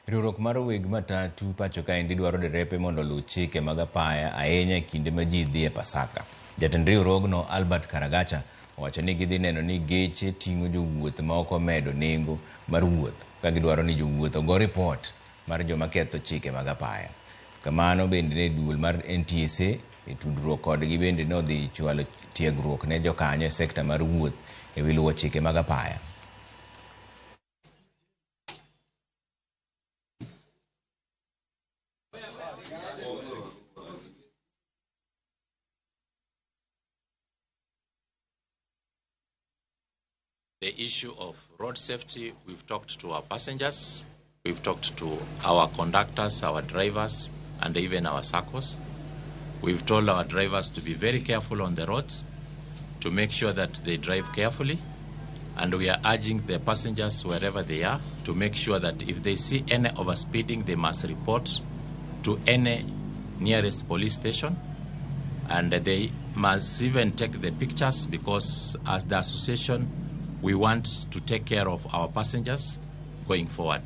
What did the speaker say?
Riwruok mar weg matatu pacho kaendi dwaro derepe mondo luw chike mag apaya ahinya e kinde ma ji dhi e Pasaka. Jatend riwruogno Albert Karagacha owacho ni gidhi neno ni geche ting'o jowuoth ma ok omedo nengo mar wuoth ka gidwaro ni jowuoth ogo ripot mar joma ketho chike mag apaya. Kamano bende ne duol mar NTSA e tudruok kodgi bende nodhi chwalo tiegruok ne jokanyo e sekta mar wuoth e wi luwo chike mag apaya. The issue of road safety, we've talked to our passengers, we've talked to our conductors, our drivers, and even our SACCOs. We've told our drivers to be very careful on the roads, to make sure that they drive carefully, and we are urging the passengers wherever they are to make sure that if they see any overspeeding, they must report to any nearest police station, and they must even take the pictures, because as the association, we want to take care of our passengers going forward.